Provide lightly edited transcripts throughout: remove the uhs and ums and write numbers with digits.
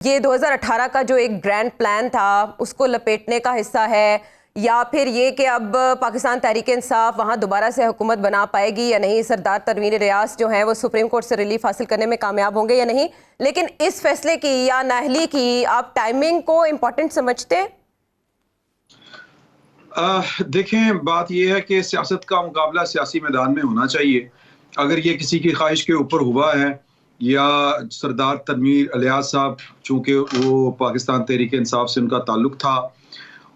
ये 2018 का जो एक ग्रैंड प्लान था उसको लपेटने का हिस्सा है, या फिर ये कि अब पाकिस्तान तहरीक इंसाफ वहाँ दोबारा से हुकूमत बना पाएगी या नहीं? सरदार तनवीर रियास जो हैं वो सुप्रीम कोर्ट से रिलीफ हासिल करने में कामयाब होंगे या नहीं? लेकिन इस फैसले की या नाअहली की आप टाइमिंग को इम्पोर्टेंट समझते? देखें, बात यह है कि सियासत का मुकाबला सियासी मैदान में होना चाहिए। अगर ये किसी की ख्वाहिश के ऊपर हुआ है या सरदार तनवीर इलियास साहब, चूँकि वो पाकिस्तान तहरीक इंसाफ से उनका ताल्लुक था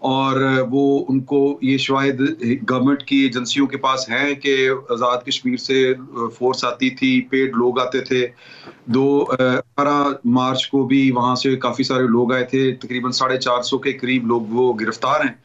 और वो उनको ये शायद गवर्नमेंट की एजेंसियों के पास है कि आज़ाद कश्मीर से फोर्स आती थी, पेड लोग आते थे। 18 मार्च को भी वहाँ से काफ़ी सारे लोग आए थे, तकरीबन 450 के करीब लोग वो गिरफ्तार हैं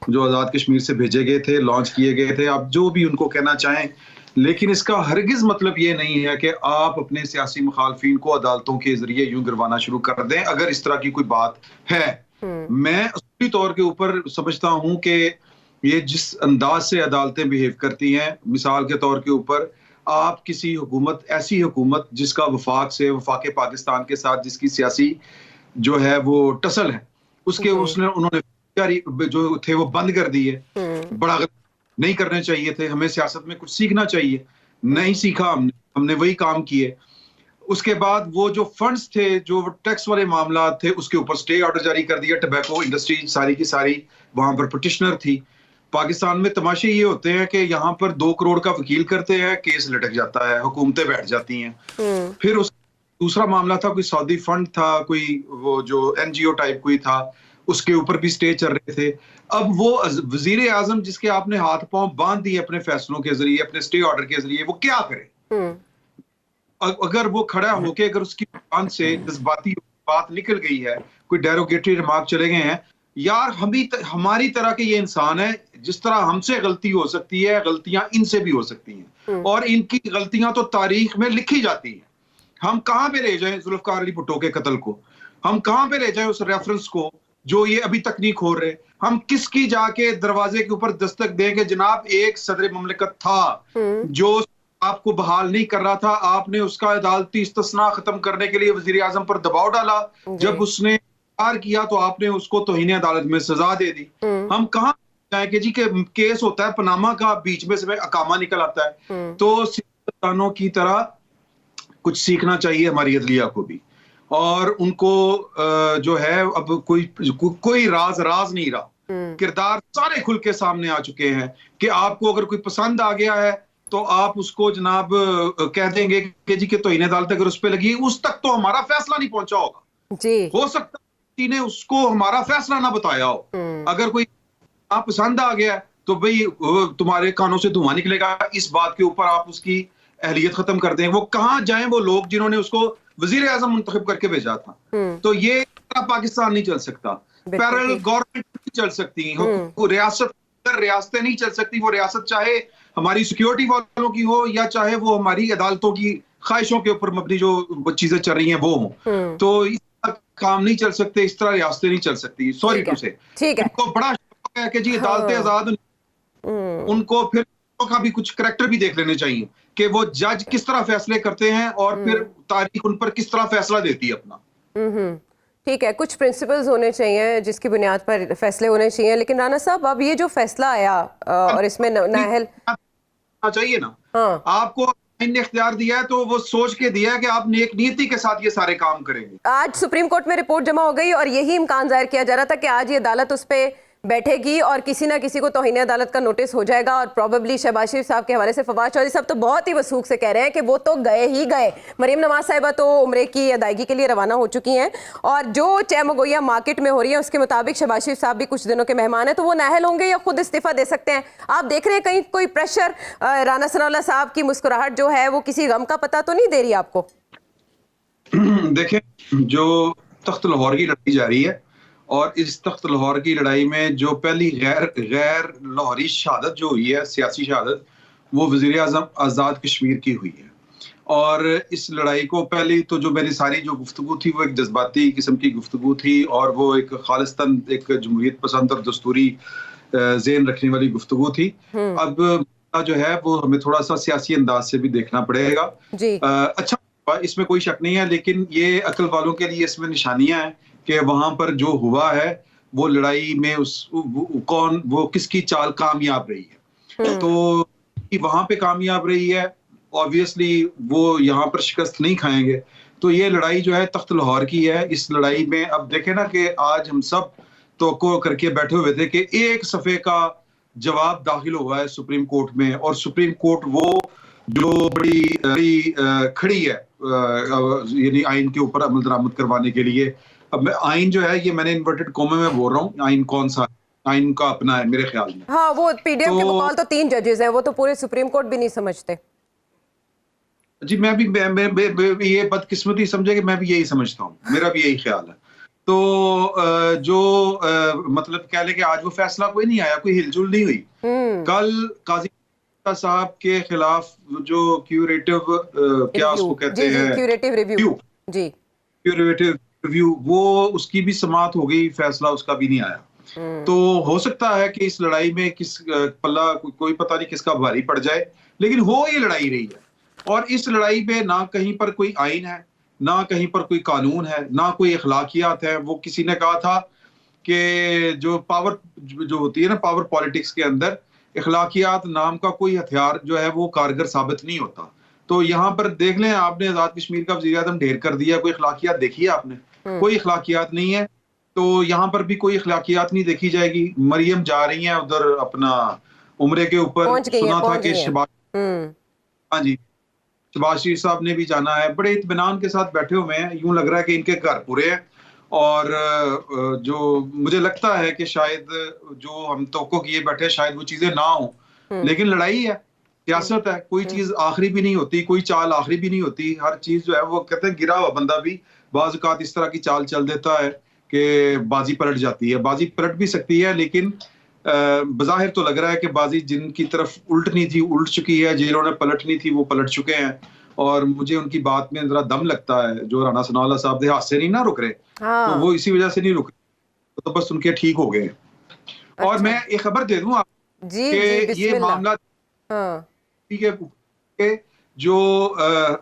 जो आज़ाद कश्मीर से भेजे गए थे, लॉन्च किए गए थे। आप जो भी उनको कहना चाहें, लेकिन इसका हरगिज मतलब ये नहीं है कि आप अपने सियासी मुखालफिन को अदालतों के जरिए यूं गिरवाना शुरू कर दें। अगर इस तरह की कोई बात है, मैं उसी तौर के ऊपर समझता हूं कि ये जिस अंदाज से अदालतें बिहेव करती हैं, मिसाल के तौर के ऊपर आप किसी हुकूमत, ऐसी हुकूमत जिसका वफाक पाकिस्तान के साथ जिसकी सियासी जो है वो टसल है, उसके उन्होंने जो थे वो बंद कर दिए। बड़ा नहीं करने चाहिए थे, हमें सियासत में कुछ सीखना चाहिए, नहीं सीखा हमने वही काम किए। उसके बाद वो जो फंड्स थे, जो टैक्स वाले मामला थे, उसके ऊपर स्टे ऑर्डर जारी कर दिया। टबैको इंडस्ट्री सारी की सारी वहां पर पिटिशनर थी। पाकिस्तान में तमाशे ये होते हैं कि यहाँ पर 2 करोड़ का वकील करते हैं, केस लटक जाता है, हुकूमतें बैठ जाती हैं। फिर उस दूसरा मामला था, कोई सऊदी फंड था, कोई वो जो एनजीओ टाइप कोई था, उसके ऊपर भी स्टे चल रहे थे। अब वो वजीर आजम जिसके आपने हाथ पांव बांध दिए अपने फैसलों के जरिए, अपने स्टे ऑर्डर के जरिए, वो क्या करे? अगर वो खड़ा होके अगर उसकी जुबान से जज्बाती बात निकल गई है, कोई डेरोगेटरी रिमार्क चले गए हैं, यार हमारी तरह के ये इंसान है, जिस तरह हमसे गलती हो सकती है, गलतियां इनसे भी हो सकती हैं, और इनकी गलतियां तो तारीख में लिखी जाती हैं। हम कहां पे ले जाएं जुल्फकार अली भुट्टो के कत्ल को? हम कहां पे ले जाएं उस रेफरेंस को जो ये अभी तक नहीं खोल रहे? हम किसकी जाके दरवाजे के ऊपर दस्तक दें कि जनाब एक सदर मुमलिकत था जो आपको बहाल नहीं कर रहा था, आपने उसका अदालती इस्तिस्ना खत्म करने के लिए वजीर आजम पर दबाव डाला, जब उसने इनकार किया तो आपने उसको तौहीन अदालत में सजा दे दी। हम कहां जाए कि जी के केस होता है पनामा का, बीच में से अकामा निकल आता है। तो सियासतदानों की तरह कुछ सीखना चाहिए हमारी अदलिया को भी, और उनको जो है अब कोई राज नहीं रहा। किरदार सारे खुल के सामने आ चुके हैं कि आपको अगर कोई पसंद आ गया है तो आप उसको जनाब कह देंगे कि जी के तौहीन अदालत अगर उस पर लगी, उस तक तो हमारा फैसला नहीं पहुंचा होगा जी। हो सकता है ने उसको हमारा फैसला ना बताया हो। अगर कोई आप पसंद आ गया तो भाई तुम्हारे कानों से धुआं निकलेगा, इस बात के ऊपर आप उसकी अहलियत खत्म कर दें। वो कहां जाएं वो लोग जिन्होंने उसको वजीर आजम मुंतखब करके भेजा था? तो ये पाकिस्तान नहीं चल सकता, पैरेलल गवर्नमेंट नहीं चल सकती, रियासतें नहीं चल सकती। वो रियासत चाहे हमारी सिक्योरिटी वालों की हो या चाहे वो हमारी अदालतों की ख्वाहिशों के ऊपर मबनी जो चीजें चल रही हैं वो हो, तो इस तरह काम नहीं चल सकते, इस तरह रियासतें नहीं चल सकती। सॉरी टू से, उनको बड़ा शौक है कि जी अदालतें आजाद, उनको फिर का भी कुछ करैक्टर भी देख लेने चाहिए कि वो जज किस तरह फैसले करते हैं और फिर तारीख उन पर किस तरह फैसला देती है अपना। ठीक है, कुछ प्रिंसिपल्स होने चाहिए जिसकी बुनियाद पर फैसले होने चाहिए। लेकिन राना साहब, अब ये जो फैसला आया और इसमें नाअहल चाहिए ना, आपको ने इख्तियार दिया है तो वो सोच के दिया है कि आप नेक नीयती के साथ ये सारे काम करेंगे। आज सुप्रीम कोर्ट में रिपोर्ट जमा हो गई और यही इम्कान जाहिर किया जा रहा था कि आज ये अदालत उस पर बैठेगी और किसी ना किसी को तौहीन अदालत का नोटिस हो जाएगा, और प्रोबेबली शहबाज शरीफ साहब के हवाले से फवाद चौधरी साहब तो बहुत ही वसूख से कह रहे हैं कि वो तो गए ही गए। मरीम नवाज साहिबा तो उम्रे की अदायगी के लिए रवाना हो चुकी हैं, और जो चैमगोया मार्केट में हो रही है उसके मुताबिक शहबाज शरीफ साहब भी कुछ दिनों के मेहमान हैं, तो वो नाअहल होंगे या खुद इस्तीफा दे सकते हैं? आप देख रहे हैं कहीं कोई प्रेशर? राना सनाउल्लाह साहब की मुस्कुराहट जो है वो किसी गम का पता तो नहीं दे रही आपको? देखें, जो तख्त लाहौर की लड़ाई जारी है, और इस तख्त लाहौर की लड़ाई में जो पहली गैर लाहौरी शहादत जो हुई है, सियासी शहादत, वो वजीर आजम आज़ाद कश्मीर की हुई है। और इस लड़ाई को पहले तो जो मेरी सारी जो गुफ्तगू थी वो एक जज्बाती किस्म की गुफ्तगू थी, और वो एक खालिस्तान, एक जमहूरियत पसंद और दस्तूरी ज़ेन रखने वाली गुफ्तगू थी। अब जो है वो हमें थोड़ा सा सियासी अंदाज से भी देखना पड़ेगा। अच्छा इसमें कोई शक नहीं है, लेकिन ये अक्ल वालों के लिए इसमें निशानियां हैं कि वहां पर जो हुआ है वो लड़ाई में कौन वो किसकी चाल कामयाब रही है। तो वहां पे कामयाब रही है, ऑब्वियसली वो यहाँ पर शिकस्त नहीं खाएंगे। तो ये लड़ाई जो है तख्त लाहौर की है। इस लड़ाई में अब देखें ना कि आज हम सब तो करके बैठे हुए थे कि एक सफ़े का जवाब दाखिल हुआ है सुप्रीम कोर्ट में, और सुप्रीम कोर्ट वो जो बड़ी खड़ी है यानी आइन के ऊपर अमल दरामद करवाने के लिए। अब आइन जो है, ये मैंने इन्वर्टेड कोमे में बोल रहा हूँ, आइन कौन सा आइन का अपना है मेरे ख्याल में। हाँ, वो पीडीएम के बकौल तो 3 जजेस हैं, वो तो पूरे सुप्रीम कोर्ट भी नहीं समझते। जी, मैं भी ये बदकिस्मती समझे कि मैं भी यही समझता हूँ, मेरा भी यही ख्याल है। तो मतलब कह ले कि आज वो फैसला कोई नहीं आया, कोई हिलजुल नहीं हुई। कल काजी साहब के खिलाफ जो क्यूरेटिव क्या उसको कहते हैं, क्यूरेटिव रिव्यू जी, क्यूरेटिव रिव्यू, वो उसकी भी समाअत हो गई, फैसला उसका भी नहीं आया। तो हो सकता है कि इस लड़ाई में किस पल्ला कोई पता नहीं किसका भारी पड़ जाए, लेकिन हो ये लड़ाई रही है। और इस लड़ाई में ना कहीं पर कोई आइन है, ना कहीं पर कोई कानून है, ना कोई अखलाकियात है। वो किसी ने कहा था कि जो पावर जो होती है ना, पावर पॉलिटिक्स के अंदर अखलाकियात नाम का कोई हथियार जो है वो कारगर साबित नहीं होता। तो यहाँ पर देख लें, आपने आजाद कश्मीर का वज़ीर आज़म ढेर कर दिया, कोई अखलाकियात देखी है आपने? कोई अखलाकियात नहीं है। तो यहाँ पर भी कोई अखलाकियात नहीं देखी जाएगी। मरियम जा रही हैं उधर अपना उम्रे के ऊपर, सुना था कि हाँ जी, शहबाज शरीफ साहब ने भी जाना है, बड़े इत्मीनान के साथ बैठे हुए हैं, यूं लग रहा है कि इनके घर पूरे हैं। और जो मुझे लगता है कि शायद जो हम तवक्को किए बैठे शायद वो चीजें ना हो, लेकिन लड़ाई है, सियासत है, कोई चीज आखिरी भी नहीं होती, कोई चाल आखिरी भी नहीं होती। हर चीज जो है वो कहते हैं गिरा हुआ बंदा भी बाज़ औक़ात इस तरह की चाल चल देता है कि बाजी पलट जाती है। बाजी पलट भी सकती है, लेकिन बज़ाहिर तो लग रहा है कि बाजी जिनकी तरफ उल्टनी थी उल्ट चुकी है, जिन्होंने पलटनी थी वो पलट चुके हैं। और मुझे उनकी बात में जरा दम लगता है, जो राना सनाउल्लाह साहब देहात से नहीं ना रुक रहे, तो वो इसी वजह से नहीं रुक रहे, तो बस उनके ठीक हो गए। और मैं एक खबर दे दूं आप कि ये मामला ठीक है, जो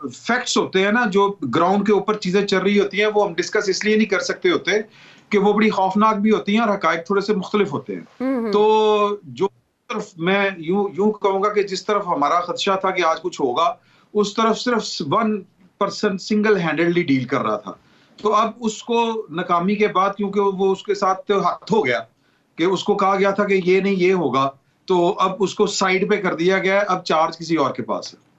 फैक्ट्स होते हैं ना, जो ग्राउंड के ऊपर चीजें चल रही होती हैं, वो हम डिस्कस इसलिए नहीं कर सकते होते कि वो बड़ी खौफनाक भी होती हैं और हकायक थोड़े से मुख्तलिफ होते हैं। तो जो तरफ मैं यूं कहूंगा कि जिस तरफ हमारा खदशा था कि आज कुछ होगा, उस तरफ सिर्फ 1% सिंगल हैंडेडली डील कर रहा था। तो अब उसको नाकामी के बाद, क्योंकि वो उसके साथ हाथ हो गया कि उसको कहा गया था कि ये नहीं ये होगा, तो अब उसको साइड पे कर दिया गया है, अब चार्ज किसी और के पास है।